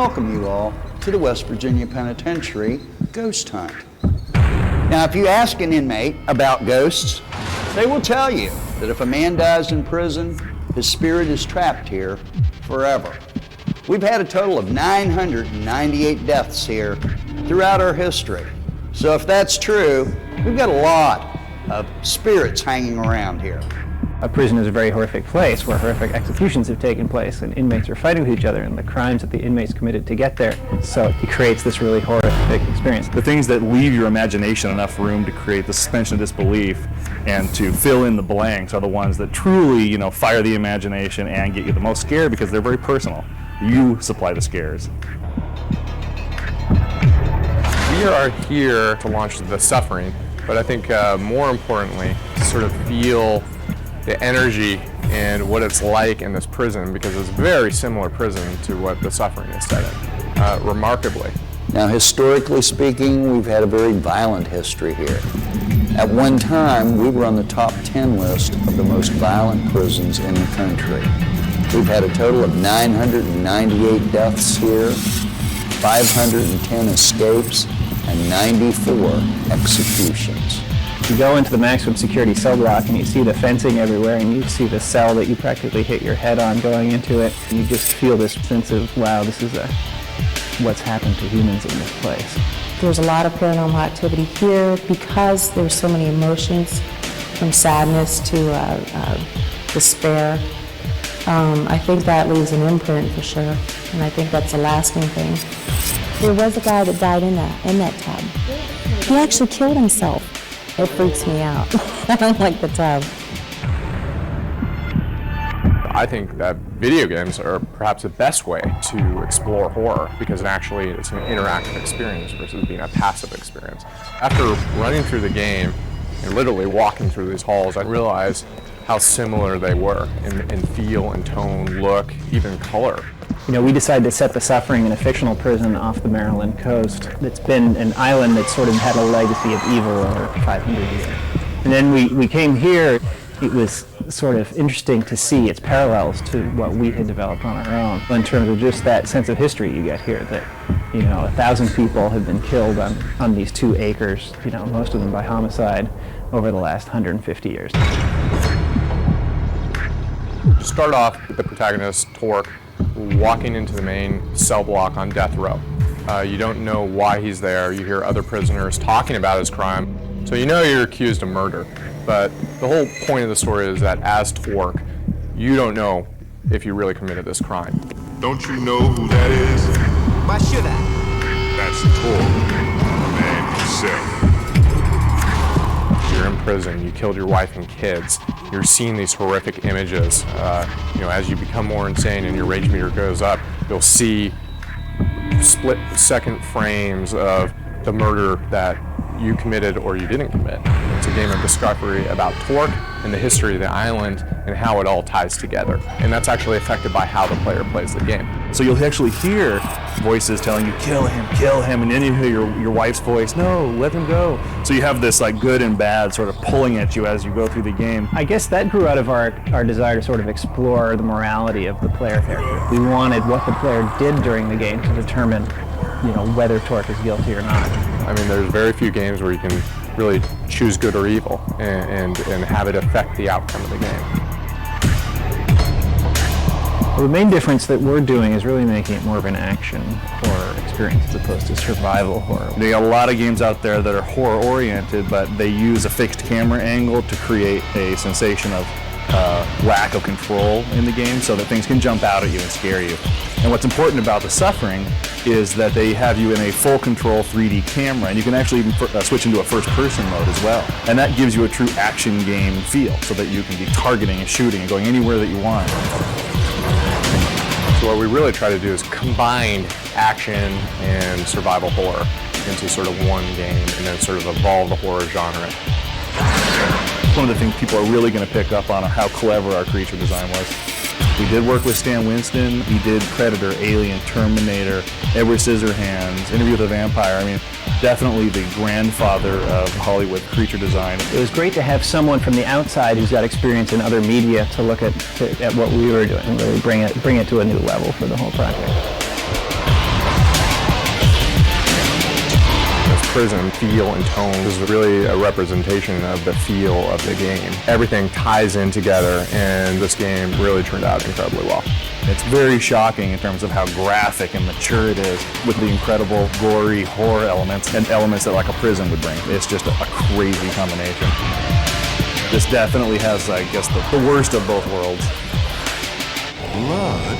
Welcome you all to the West Virginia Penitentiary Ghost Hunt. Now, if you ask an inmate about ghosts, they will tell you that if a man dies in prison, his spirit is trapped here forever. We've had a total of 998 deaths here throughout our history. So if that's true, we've got a lot of spirits hanging around here. A prison is a very horrific place where horrific executions have taken place and inmates are fighting with each other and the crimes that the inmates committed to get there. So it creates this really horrific experience. The things that leave your imagination enough room to create the suspension of disbelief and to fill in the blanks are the ones that truly, fire the imagination and get you the most scared because they're very personal. You supply the scares. We are here to launch The Suffering, but I think more importantly, to sort of feel the energy and what it's like in this prison, because it's a very similar prison to what The Suffering is set in, remarkably. Now, historically speaking, we've had a very violent history here. At one time, we were on the top 10 list of the most violent prisons in the country. We've had a total of 998 deaths here, 510 escapes, and 94 executions. You go into the maximum security cell block and you see the fencing everywhere and you see the cell that you practically hit your head on going into it, and you just feel this sense of, wow, this is what's happened to humans in this place. There's a lot of paranormal activity here because there's so many emotions, from sadness to despair. I think that leaves an imprint for sure, and I think that's a lasting thing. There was a guy that died in that tub. He actually killed himself. It freaks me out. I don't like the tub. I think that video games are perhaps the best way to explore horror, because it's an interactive experience versus being a passive experience. After running through the game and literally walking through these halls, I realized how similar they were in feel and tone, look, even color. We decided to set The Suffering in a fictional prison off the Maryland coast. It's been an island that's sort of had a legacy of evil over 500 years. And then we came here. It was sort of interesting to see its parallels to what we had developed on our own in terms of just that sense of history you get here, that 1,000 people have been killed on these 2 acres, most of them by homicide, over the last 150 years. To start off with the protagonist, Torque, walking into the main cell block on death row. You don't know why he's there. You hear other prisoners talking about his crime, so you know you're accused of murder. But the whole point of the story is that as Torque, you don't know if you really committed this crime. Don't you know who that is? Why should I? That's Torque, the man himself. You're in prison, you killed your wife and kids, you're seeing these horrific images. As you become more insane and your rage meter goes up, you'll see split-second frames of the murder that you committed or you didn't commit. It's a game of discovery about Torque and the history of the island and how it all ties together. And that's actually affected by how the player plays the game. So you'll actually hear voices telling you, kill him, and then you hear your wife's voice, no, let him go. So you have this good and bad sort of pulling at you as you go through the game. I guess that grew out of our desire to sort of explore the morality of the player character. We wanted what the player did during the game to determine, whether Torque is guilty or not. I mean, there's very few games where you can really choose good or evil and have it affect the outcome of the game. Well, the main difference that we're doing is really making it more of an action horror experience as opposed to survival horror. There are a lot of games out there that are horror-oriented, but they use a fixed camera angle to create a sensation of lack of control in the game so that things can jump out at you and scare you. And what's important about The Suffering is that they have you in a full control 3D camera, and you can actually even switch into a first-person mode as well. And that gives you a true action game feel so that you can be targeting and shooting and going anywhere that you want. So what we really try to do is combine action and survival horror into sort of one game and then sort of evolve the horror genre. One of the things people are really going to pick up on how clever our creature design was. We did work with Stan Winston. We did Predator, Alien, Terminator, Edward Scissorhands, Interview with a Vampire. I mean, definitely the grandfather of Hollywood creature design. It was great to have someone from the outside who's got experience in other media to look at what we were doing and really bring it to a new level for the whole project. prison feel and tone is really a representation of the feel of the game. Everything ties in together, and this game really turned out incredibly well. It's very shocking in terms of how graphic and mature it is, with the incredible gory horror elements and elements that like a prison would bring. It's just a crazy combination. This definitely has, I guess, the worst of both worlds. Blood?